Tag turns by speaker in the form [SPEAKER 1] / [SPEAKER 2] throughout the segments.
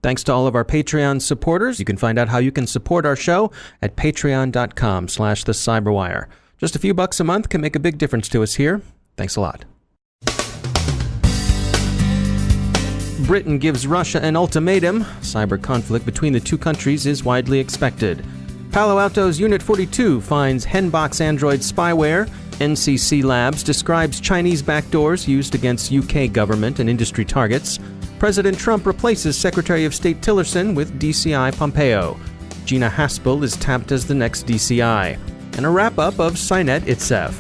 [SPEAKER 1] Thanks to all of our Patreon supporters. You can find out how you can support our show at patreon.com/thecyberwire. Just a few bucks a month can make a big difference to us here. Thanks a lot. Britain gives Russia an ultimatum. Cyber conflict between the two countries is widely expected. Palo Alto's Unit 42 finds HenBox Android spyware. NCC Labs describes Chinese backdoors used against UK government and industry targets. President Trump replaces Secretary of State Tillerson with DCI Pompeo. Gina Haspel is tapped as the next DCI. And a wrap-up of SINET ITSEF.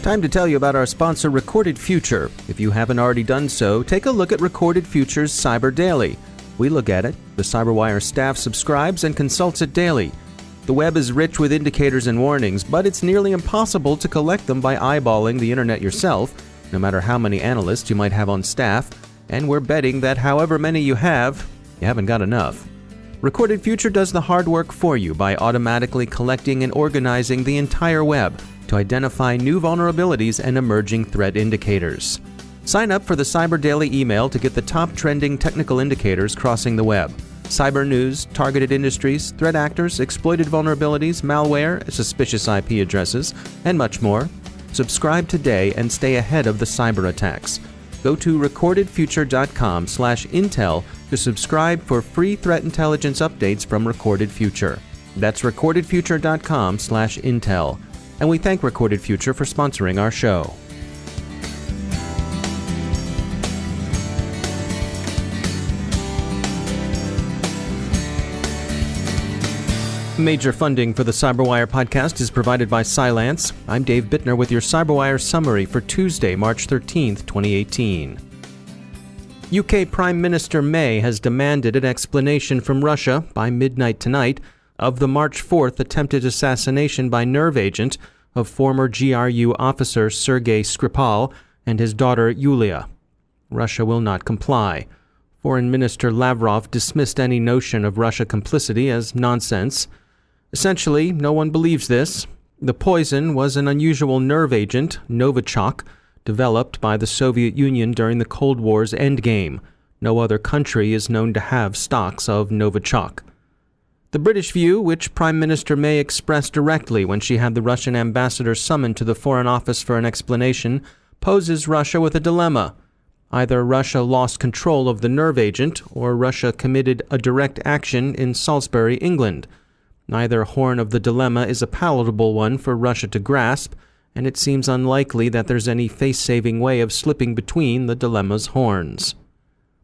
[SPEAKER 1] Time to tell you about our sponsor, Recorded Future. If you haven't already done so, take a look at Recorded Future's Cyber Daily. We look at it, the CyberWire staff subscribes and consults it daily. The web is rich with indicators and warnings, but it's nearly impossible to collect them by eyeballing the internet yourself, no matter how many analysts you might have on staff, and we're betting that however many you haven't got enough. Recorded Future does the hard work for you by automatically collecting and organizing the entire web to identify new vulnerabilities and emerging threat indicators. Sign up for the Cyber Daily email to get the top trending technical indicators crossing the web. Cyber news, targeted industries, threat actors, exploited vulnerabilities, malware, suspicious IP addresses, and much more. Subscribe today and stay ahead of the cyber attacks. Go to recordedfuture.com/intel to subscribe for free threat intelligence updates from Recorded Future. That's recordedfuture.com/intel. And we thank Recorded Future for sponsoring our show. Major funding for the CyberWire podcast is provided by Cylance. I'm Dave Bittner with your CyberWire summary for Tuesday, March 13th, 2018. UK Prime Minister May has demanded an explanation from Russia by midnight tonight of the March 4th attempted assassination by nerve agent of former GRU officer Sergei Skripal and his daughter Yulia. Russia will not comply. Foreign Minister Lavrov dismissed any notion of Russia complicity as nonsense. Essentially, no one believes this. The poison was an unusual nerve agent, Novichok, developed by the Soviet Union during the Cold War's endgame. No other country is known to have stocks of Novichok. The British view, which Prime Minister May expressed directly when she had the Russian ambassador summoned to the Foreign Office for an explanation, poses Russia with a dilemma. Either Russia lost control of the nerve agent, or Russia committed a direct action in Salisbury, England. Neither horn of the dilemma is a palatable one for Russia to grasp, and it seems unlikely that there's any face-saving way of slipping between the dilemma's horns.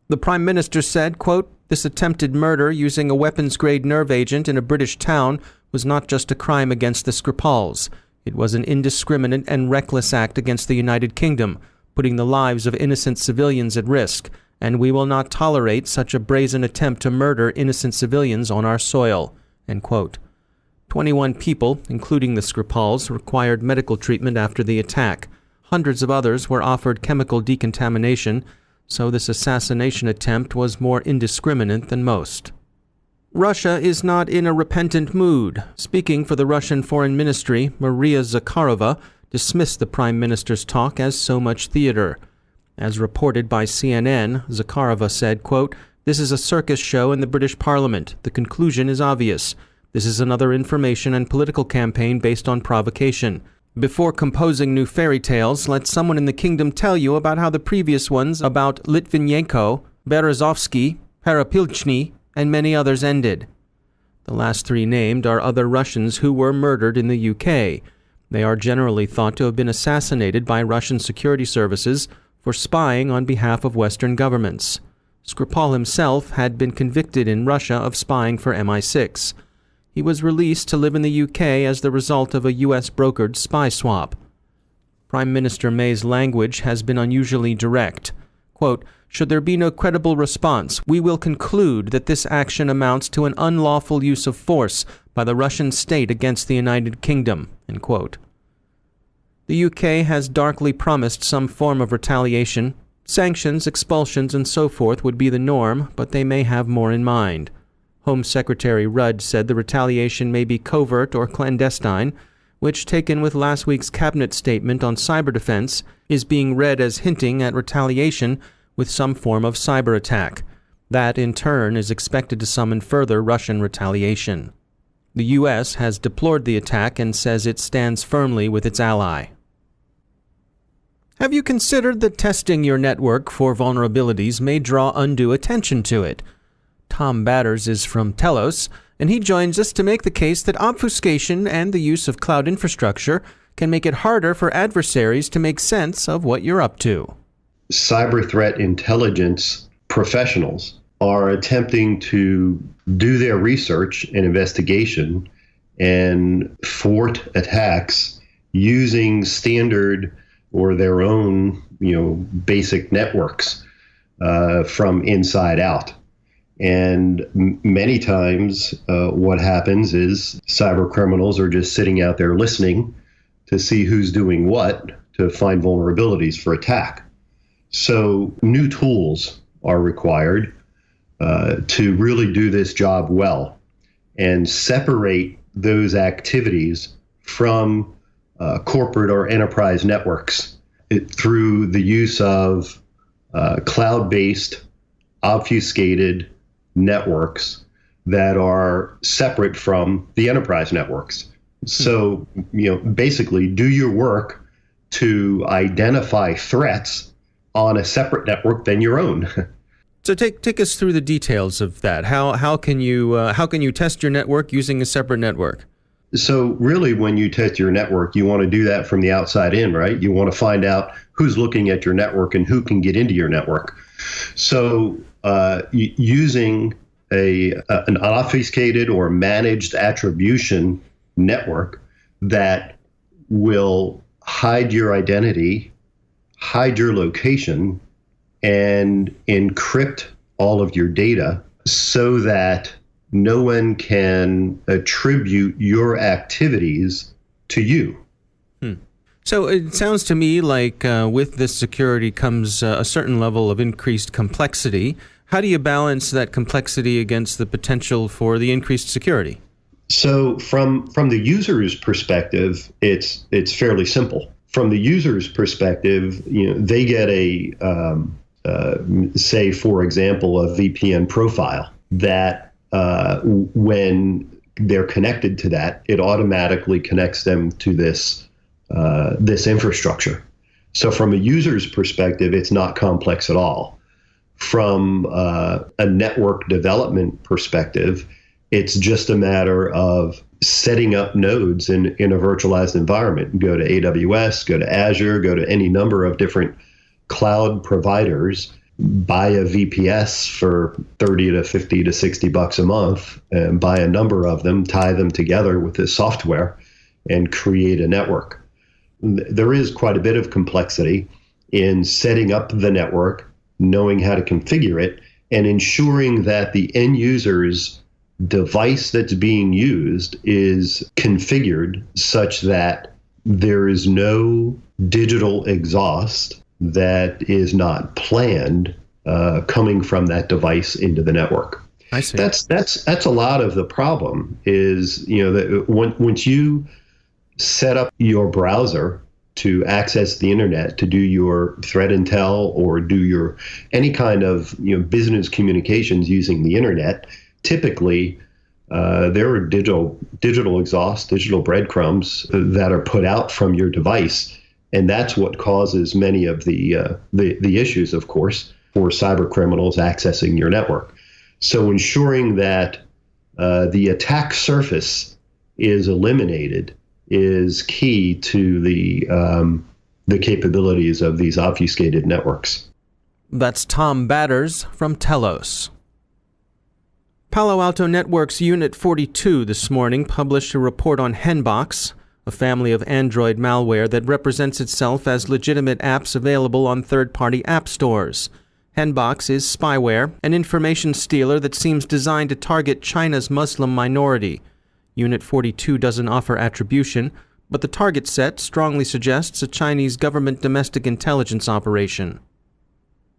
[SPEAKER 1] The Prime Minister said, quote, "This attempted murder using a weapons-grade nerve agent in a British town was not just a crime against the Skripals. It was an indiscriminate and reckless act against the United Kingdom, putting the lives of innocent civilians at risk, and we will not tolerate such a brazen attempt to murder innocent civilians on our soil." End quote. 21 people, including the Skripals, required medical treatment after the attack. Hundreds of others were offered chemical decontamination, so this assassination attempt was more indiscriminate than most. Russia is not in a repentant mood. Speaking for the Russian Foreign Ministry, Maria Zakharova dismissed the Prime Minister's talk as so much theater. As reported by CNN, Zakharova said, quote, "This is a circus show in the British Parliament. The conclusion is obvious. This is another information and political campaign based on provocation. Before composing new fairy tales, let someone in the kingdom tell you about how the previous ones about Litvinenko, Berezovsky, Perepilchny, and many others ended." The last three named are other Russians who were murdered in the UK. They are generally thought to have been assassinated by Russian security services for spying on behalf of Western governments. Skripal himself had been convicted in Russia of spying for MI6. He was released to live in the UK as the result of a US-brokered spy swap. Prime Minister May's language has been unusually direct. Quote, "Should there be no credible response, we will conclude that this action amounts to an unlawful use of force by the Russian state against the United Kingdom." End quote. The UK has darkly promised some form of retaliation. Sanctions, expulsions, and so forth would be the norm, but they may have more in mind. Home Secretary Rudd said the retaliation may be covert or clandestine. which, taken with last week's cabinet statement on cyber defense, is being read as hinting at retaliation with some form of cyber attack. That, in turn, is expected to summon further Russian retaliation. The U.S. has deplored the attack and says it stands firmly with its ally. Have you considered that testing your network for vulnerabilities may draw undue attention to it? Tom Batters is from Telos, and he joins us to make the case that obfuscation and the use of cloud infrastructure can make it harder for adversaries to make sense of what you're up to.
[SPEAKER 2] Cyber threat intelligence professionals are attempting to do their research and investigation and thwart attacks using standard or their own, basic networks from inside out. And many times what happens is cyber criminals are just sitting out there listening to see who's doing what to find vulnerabilities for attack. So new tools are required to really do this job well and separate those activities from corporate or enterprise networks through the use of cloud-based, obfuscated networks that are separate from the enterprise networks. So, basically do your work to identify threats on a separate network than your own.
[SPEAKER 1] So take us through the details of that. How can you test your network using a separate network?
[SPEAKER 2] So really, when you test your network, you want to do that from the outside in, right? You want to find out who's looking at your network and who can get into your network. So using an obfuscated or managed attribution network that will hide your identity, hide your location, and encrypt all of your data so that no one can attribute your activities to you.
[SPEAKER 1] So it sounds to me like with this security comes a certain level of increased complexity. How do you balance that complexity against the potential for the increased security?
[SPEAKER 2] So from the user's perspective, it's fairly simple. From the user's perspective, they get say, for example, a VPN profile that when they're connected to that, it automatically connects them to this infrastructure. So from a user's perspective, it's not complex at all. From a network development perspective, it's just a matter of setting up nodes in a virtualized environment. Go to AWS, go to Azure, go to any number of different cloud providers, buy a VPS for $30 to $50 to $60 a month, and buy a number of them, tie them together with this software, and create a network. There is quite a bit of complexity in setting up the network, knowing how to configure it, and ensuring that the end user's device that's being used is configured such that there is no digital exhaust that is not planned coming from that device into the network.
[SPEAKER 1] I see.
[SPEAKER 2] That's a lot of the problem is, that once you set up your browser to access the internet, to do your threat intel or do your any kind of business communications using the internet, typically there are digital exhaust, digital breadcrumbs that are put out from your device. And that's what causes many of the issues, of course, for cyber criminals accessing your network. So ensuring that the attack surface is eliminated is key to the capabilities of these obfuscated networks.
[SPEAKER 1] That's Tom Batters from Telos. Palo Alto Network's Unit 42 this morning published a report on HenBox, a family of Android malware that represents itself as legitimate apps available on third-party app stores. HenBox is spyware, an information stealer that seems designed to target China's Muslim minority. Unit 42 doesn't offer attribution, but the target set strongly suggests a Chinese government domestic intelligence operation.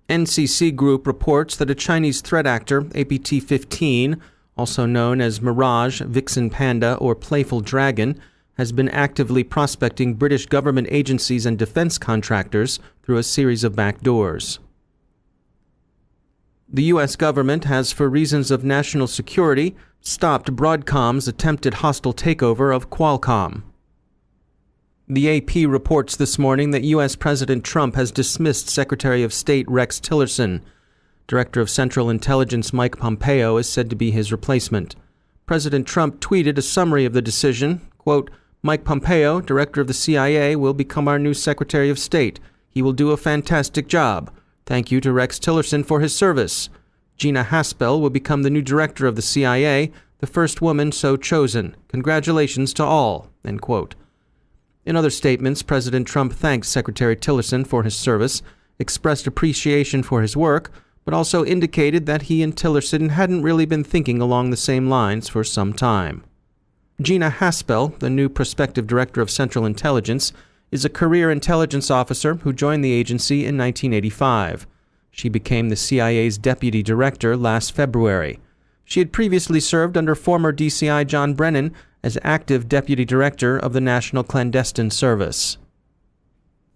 [SPEAKER 1] NCC Group reports that a Chinese threat actor, APT-15, also known as Mirage, Vixen Panda, or Playful Dragon, has been actively prospecting British government agencies and defense contractors through a series of backdoors. The U.S. government has, for reasons of national security, stopped Broadcom's attempted hostile takeover of Qualcomm. The AP reports this morning that U.S. President Trump has dismissed Secretary of State Rex Tillerson. Director of Central Intelligence Mike Pompeo is said to be his replacement. President Trump tweeted a summary of the decision, quote, "Mike Pompeo, Director of the CIA, will become our new Secretary of State. He will do a fantastic job. Thank you to Rex Tillerson for his service. Gina Haspel will become the new Director of the CIA, the first woman so chosen. Congratulations to all," end quote. In other statements, President Trump thanked Secretary Tillerson for his service, expressed appreciation for his work, but also indicated that he and Tillerson hadn't really been thinking along the same lines for some time. Gina Haspel, the new prospective Director of Central Intelligence, is a career intelligence officer who joined the agency in 1985. She became the CIA's deputy director last February. She had previously served under former DCI John Brennan as active deputy director of the National Clandestine Service.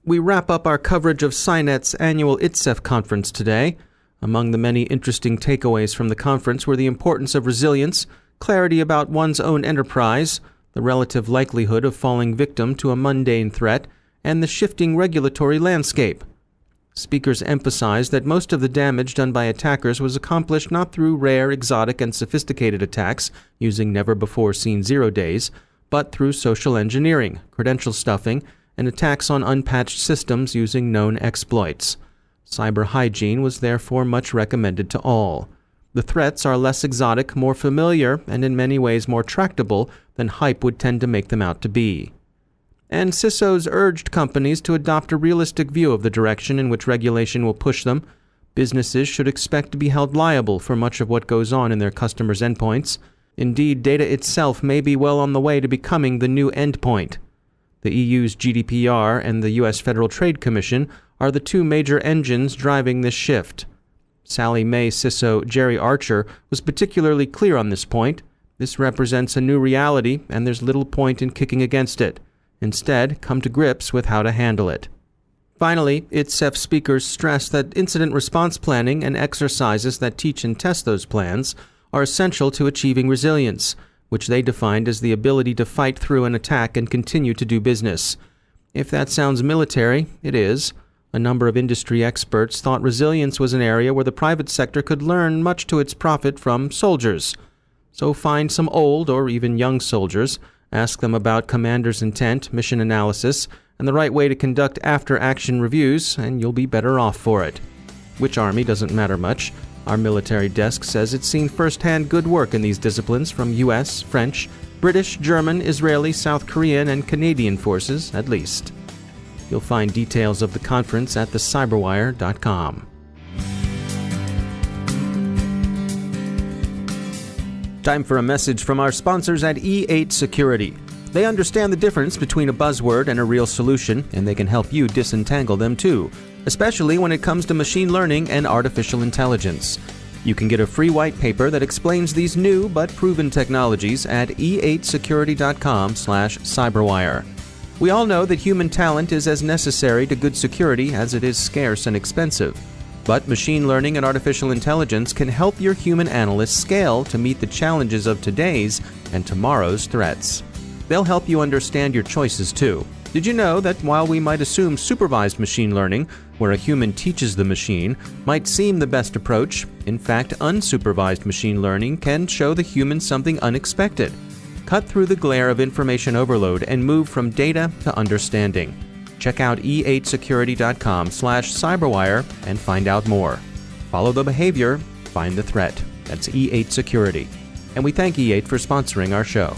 [SPEAKER 1] We wrap up our coverage of SINET's annual ITSEF conference today. Among the many interesting takeaways from the conference were the importance of resilience, clarity about one's own enterprise, the relative likelihood of falling victim to a mundane threat, and the shifting regulatory landscape. Speakers emphasized that most of the damage done by attackers was accomplished not through rare, exotic, and sophisticated attacks using never-before-seen zero days, but through social engineering, credential stuffing, and attacks on unpatched systems using known exploits. Cyber hygiene was therefore much recommended to all. The threats are less exotic, more familiar, and in many ways more tractable than hype would tend to make them out to be. And CISOs urged companies to adopt a realistic view of the direction in which regulation will push them. Businesses should expect to be held liable for much of what goes on in their customers' endpoints. Indeed, data itself may be well on the way to becoming the new endpoint. The EU's GDPR and the U.S. Federal Trade Commission are the two major engines driving this shift. Sally Mae CISO Jerry Archer was particularly clear on this point. This represents a new reality, and there's little point in kicking against it. Instead, come to grips with how to handle it. Finally, ITSEF speakers stress that incident response planning and exercises that teach and test those plans are essential to achieving resilience, which they defined as the ability to fight through an attack and continue to do business. If that sounds military, it is. A number of industry experts thought resilience was an area where the private sector could learn much to its profit from soldiers. So find some old or even young soldiers, ask them about commander's intent, mission analysis, and the right way to conduct after-action reviews, and you'll be better off for it. Which army doesn't matter much. Our military desk says it's seen firsthand good work in these disciplines from U.S., French, British, German, Israeli, South Korean, and Canadian forces, at least. You'll find details of the conference at thecyberwire.com. Time for a message from our sponsors at E8 Security. They understand the difference between a buzzword and a real solution, and they can help you disentangle them too, especially when it comes to machine learning and artificial intelligence. You can get a free white paper that explains these new but proven technologies at e8security.com/cyberwire. We all know that human talent is as necessary to good security as it is scarce and expensive. But machine learning and artificial intelligence can help your human analysts scale to meet the challenges of today's and tomorrow's threats. They'll help you understand your choices too. Did you know that while we might assume supervised machine learning, where a human teaches the machine, might seem the best approach, in fact, unsupervised machine learning can show the human something unexpected? Cut through the glare of information overload and move from data to understanding. Check out e8security.com/cyberwire and find out more. Follow the behavior, find the threat. That's E8 Security. And we thank E8 for sponsoring our show.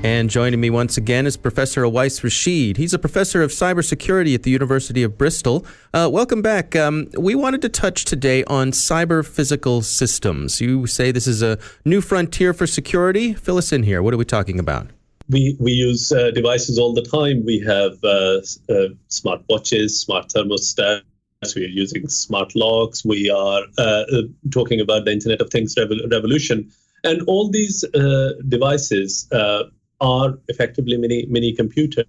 [SPEAKER 1] And joining me once again is Professor Rashid. He's a professor of cybersecurity at the University of Bristol. Welcome back. We wanted to touch today on cyber physical systems. You say this is a new frontier for security. Fill us in here. What are we talking about?
[SPEAKER 3] We use devices all the time. We have smart watches, smart thermostats, we are using smart locks, we are talking about the Internet of Things revolution. And all these devices are effectively mini computers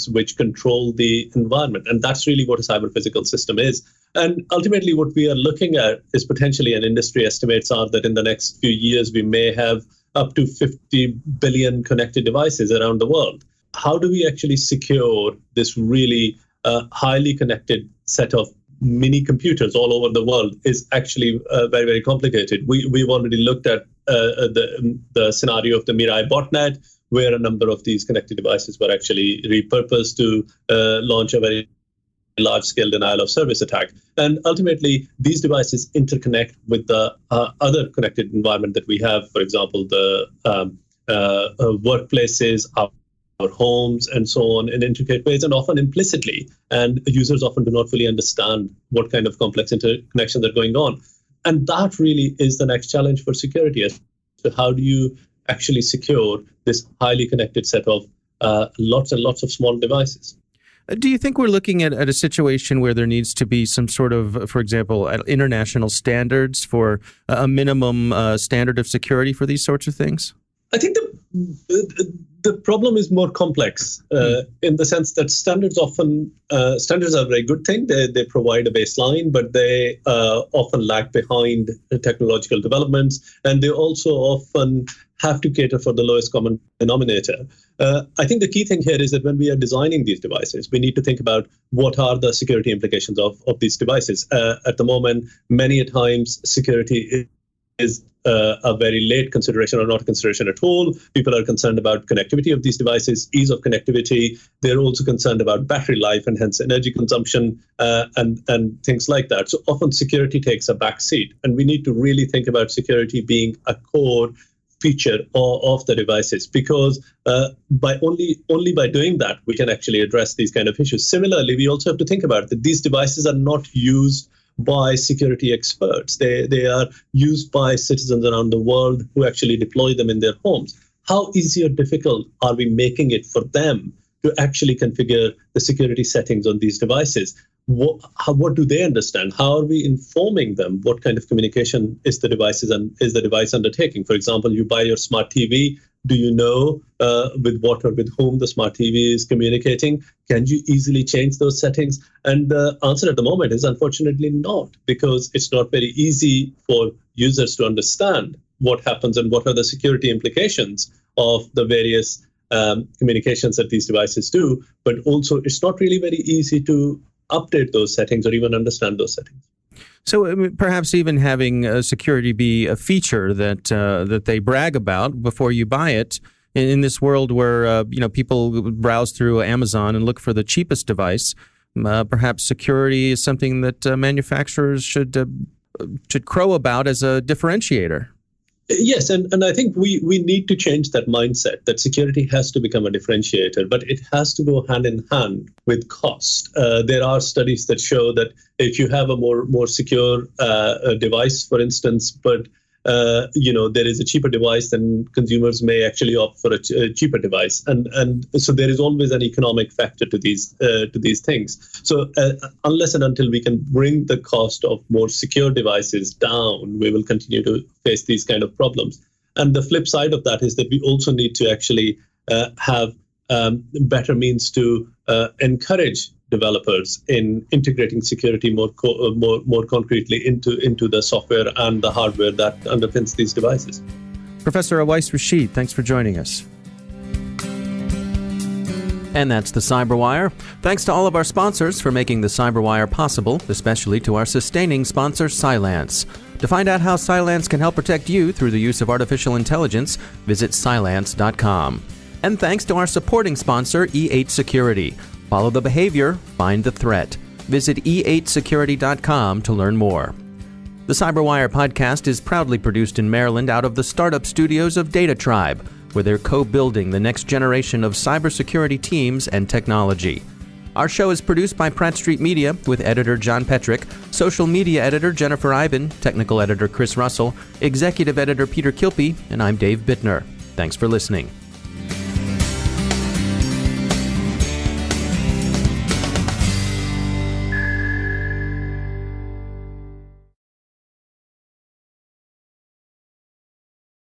[SPEAKER 3] which control the environment. And that's really what a cyber-physical system is. And ultimately, what we are looking at is potentially, and industry estimates are that in the next few years, we may have up to 50 billion connected devices around the world. How do we actually secure this really highly connected set of mini computers all over the world is actually very, very complicated. We've already looked at the scenario of the Mirai botnet, where a number of these connected devices were actually repurposed to launch a very large-scale denial of service attack. And ultimately, these devices interconnect with the other connected environment that we have, for example, the workplaces, our homes, and so on, in intricate ways, and often implicitly. And users often do not fully understand what kind of complex interconnections are going on. And that really is the next challenge for security, as to how do you actually secure this highly connected set of lots and lots of small devices.
[SPEAKER 1] Do you think we're looking at a situation where there needs to be some sort of, for example, international standards for a minimum standard of security for these sorts of things?
[SPEAKER 3] I think the problem is more complex in the sense that standards are a very good thing. They provide a baseline, but they often lag behind technological developments, and they also often have to cater for the lowest common denominator. I think the key thing here is that when we are designing these devices, we need to think about what are the security implications of these devices. At the moment, many a times security is a very late consideration or not a consideration at all. People are concerned about connectivity of these devices, ease of connectivity. They're also concerned about battery life and hence energy consumption and things like that. So often security takes a back seat, and we need to really think about security being a core feature of the devices, because only by doing that we can actually address these kind of issues. Similarly, we also have to think about that these devices are not used by security experts. They are used by citizens around the world who actually deploy them in their homes. How easy or difficult are we making it for them to actually configure the security settings on these devices? What do they understand? How are we informing them? What kind of communication is the device undertaking? For example, you buy your smart TV. Do you know with what or with whom the smart TV is communicating? Can you easily change those settings? And the answer at the moment is unfortunately not, because it's not very easy for users to understand what happens and what are the security implications of the various communications that these devices do. But also, it's not really very easy to update those settings or even understand those settings.
[SPEAKER 1] So perhaps even having security be a feature that they brag about before you buy it. In this world where people browse through Amazon and look for the cheapest device, perhaps security is something that manufacturers should crow about as a differentiator.
[SPEAKER 3] Yes, and I think we need to change that mindset that security has to become a differentiator, but it has to go hand in hand with cost. There are studies that show that if you have a more secure device, for instance, but there is a cheaper device, then consumers may actually opt for a cheaper device, and so there is always an economic factor to these things. So unless and until we can bring the cost of more secure devices down, we will continue to face these kind of problems. And the flip side of that is that we also need to actually have better means to encourage developers in integrating security more concretely into the software and the hardware that underpins these devices.
[SPEAKER 1] Professor Rashid, thanks for joining us. And that's the Cyberwire. Thanks to all of our sponsors for making the Cyberwire possible, especially to our sustaining sponsor, Cylance. To find out how Cylance can help protect you through the use of artificial intelligence, visit Cylance.com. And thanks to our supporting sponsor, E8 Security. Follow the behavior, find the threat. Visit e8security.com to learn more. The Cyberwire podcast is proudly produced in Maryland out of the startup studios of Data Tribe, where they're co-building the next generation of cybersecurity teams and technology. Our show is produced by Pratt Street Media with editor John Petrick, social media editor Jennifer Iben, technical editor Chris Russell, executive editor Peter Kilpie, and I'm Dave Bittner. Thanks for listening.